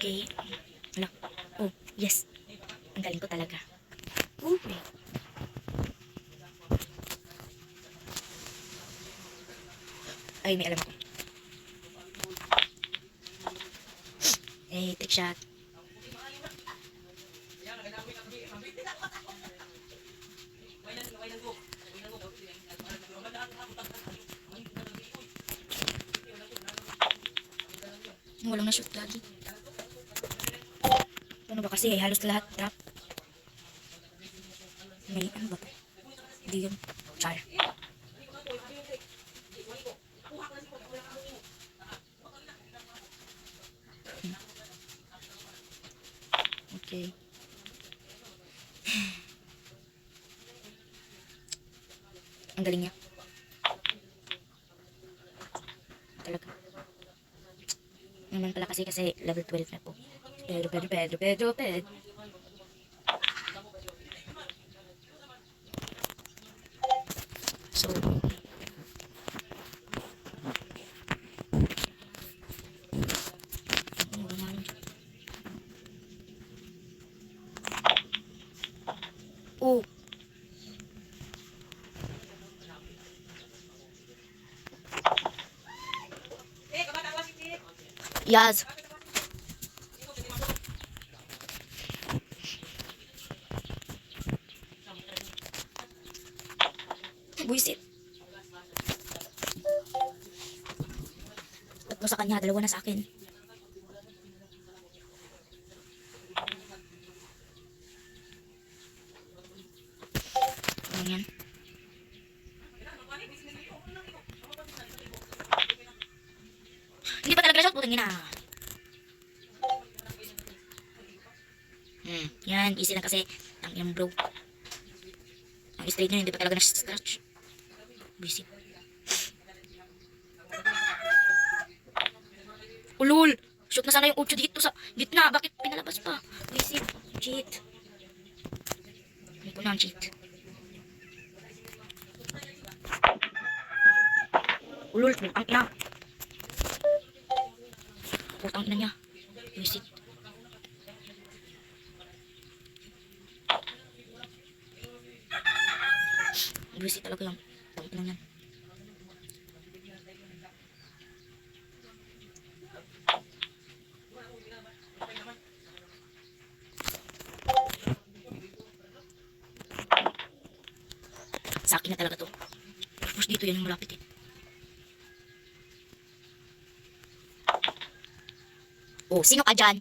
Okay. Wala. Oh, yes. Ang galing ko talaga. Oh, ay, may alam ako. Eh, take shot. Walang na-shoot lagi. Ano ba kasi, halos lahat trap. May ano ba to? Hindi yun. Char. Okay. Ang galing niya. Talaga. Naman pala kasi level 12 na po. Pedro. So, oh, yes. Buisit. Tatlo sa kanya, dalawa na sa akin. Ano yan? Hindi pa talaga na-shot, putang ina. Yan, easy lang kasi ang yung bro. Ang straight nyo, hindi pa talaga na-stretch. Buisit. Ulul! Shoot na sana yung 8 dito sa gitna. Bakit pinalabas pa? Buisit. Cheat. Hindi po na ang cheat. Ulul, ang ina. Putang ina niya. Buisit. Buisit talaga yung putang ina niyan. Sa akin na talaga to. Tapos dito yan yung malapit eh. Oh, sino ka dyan?